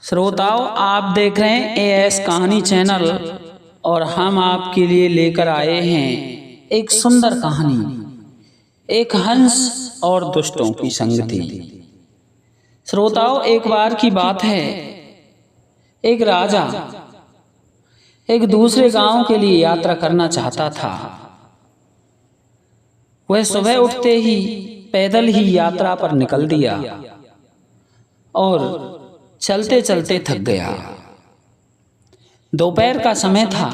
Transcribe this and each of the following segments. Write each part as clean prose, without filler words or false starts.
श्रोताओं, आप देख रहे हैं एएस कहानी चैनल और हम आपके लिए लेकर आए हैं एक सुंदर कहानी, एक हंस और दुष्टों की संगति। श्रोताओं, एक बार की बात है, एक राजा एक दूसरे गांव के लिए यात्रा करना चाहता था। वह सुबह उठते ही पैदल ही यात्रा पर निकल दिया और चलते चलते थक गया। दोपहर का समय था।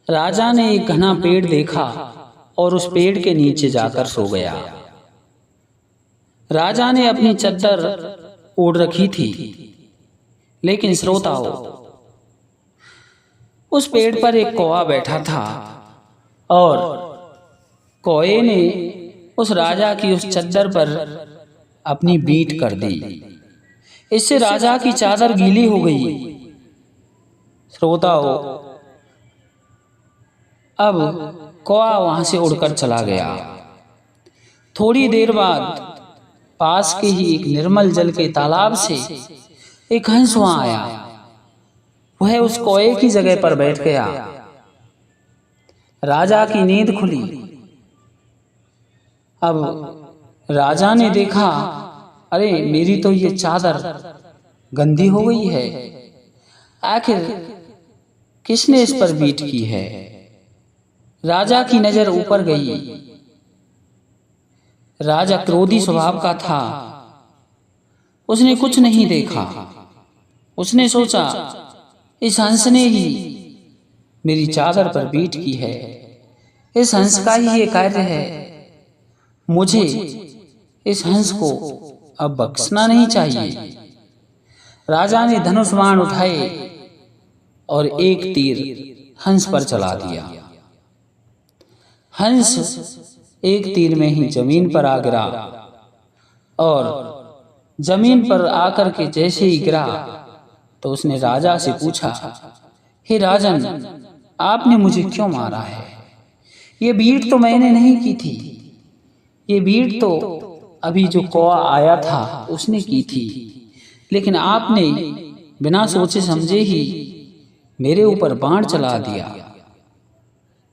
राजा ने एक घना पेड़ देखा और उस पेड़ के नीचे जाकर सो गया। राजा ने अपनी चद्दर ओढ़ रखी थी, लेकिन श्रोताओं, उस पेड़ पर एक कौवा बैठा था और कौवे ने उस राजा की उस चद्दर पर अपनी बीट कर दी। इससे राजा की चादर गीली हो गई। श्रोताओं, अब कौवा वहां से उड़कर चला गया। थोड़ी देर बाद पास के ही एक निर्मल जल के तालाब से एक हंस वहां आया। वह उस कौवे की जगह पर बैठ गया। राजा की नींद खुली। अब राजा ने देखा, अरे मेरी तो ये चादर गंदी हो गई है, आखिर किसने इस पर बीट की है। राजा की नजर ऊपर गई। राजा क्रोधी स्वभाव का था। उसने कुछ नहीं देखा। उसने सोचा, इस हंस ने ही मेरी चादर पर बीट की है, इस हंस का ही ये कार्य है, मुझे इस हंस को अब बख्शना नहीं चाहिए। राजा ने धनुष बाण उठाए और एक तीर हंस पर चला दिया। हंस एक तीर में ही जमीन पर आ गिरा और जमीन पर आकर के जैसे ही गिरा तो उसने राजा से पूछा, हे राजन, आपने मुझे क्यों मारा है? ये बीट तो मैंने नहीं की थी, ये बीट तो अभी जो कौवा आया था उसने की थी, लेकिन आपने बिना सोचे समझे ही मेरे ऊपर बाण चला दिया।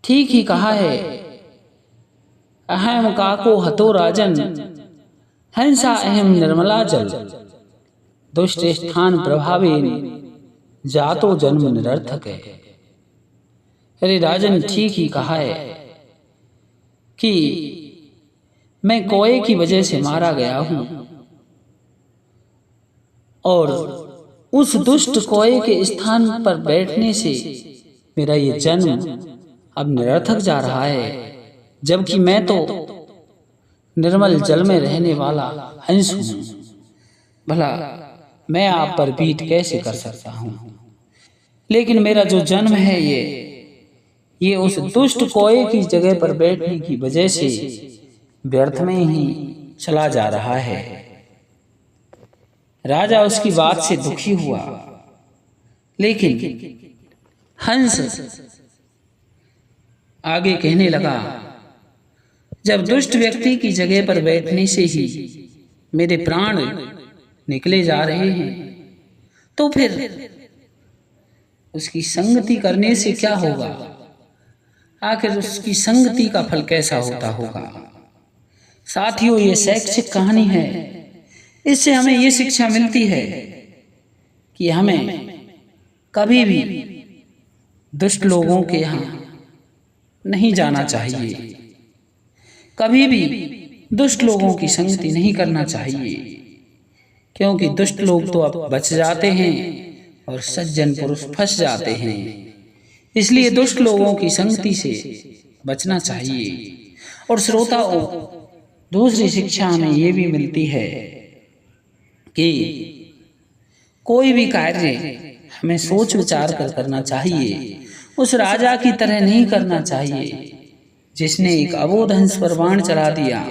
ठीक ही कहा है, अहम काको हतो राजन, हंसा अहम निर्मला जल, दुष्ट स्थान प्रभावेन जातो जन्म निरर्थक है। अरे राजन, ठीक ही कहा है कि मैं कौवे की वजह से मारा गया हूं और उस दुष्ट कौवे के स्थान पर बैठने से मेरा ये जन्म अब निरर्थक जा रहा है, जबकि मैं तो निर्मल जल में रहने वाला हंस हूं। भला मैं आप पर बीट कैसे कर सकता हूं? लेकिन मेरा जो जन्म है ये उस दुष्ट कौवे की जगह पर बैठने की वजह से व्यर्थ में ही चला जा रहा है। राजा उसकी बात से दुखी हुआ, लेकिन हंस आगे कहने लगा, जब दुष्ट व्यक्ति की जगह पर बैठने से ही मेरे प्राण निकले जा रहे हैं, तो फिर उसकी संगति करने से क्या होगा? आखिर उसकी संगति का फल कैसा होता होगा? साथियों, ये शैक्षिक कहानी है। इससे हमें ये शिक्षा मिलती है कि हमें कभी भी दुष्ट लोगों के यहाँ नहीं जाना चाहिए, कभी भी दुष्ट लोगों की संगति नहीं करना चाहिए, क्योंकि दुष्ट लोग तो अब बच जाते हैं और सज्जन पुरुष फंस जाते हैं। इसलिए दुष्ट लोगों की संगति से बचना चाहिए। और श्रोताओं, दूसरी शिक्षा हमें ये भी मिलती है कि कोई भी कार्य हमें सोच विचार कर करना चाहिए। उस राजा की तरह नहीं करना चाहिए जिसने एक अबोध हंस पर बाण चला दिया।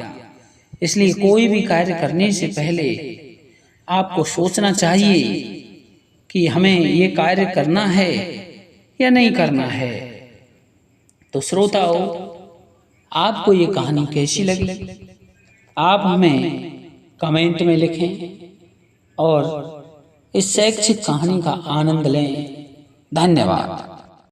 इसलिए कोई भी कार्य करने से पहले आपको सोचना चाहिए कि हमें ये कार्य करना है या नहीं करना है। तो श्रोताओं, आपको ये कहानी कैसी लगी? आप हमें कमेंट में लिखें और इस शैक्षिक कहानी का आनंद लें। धन्यवाद।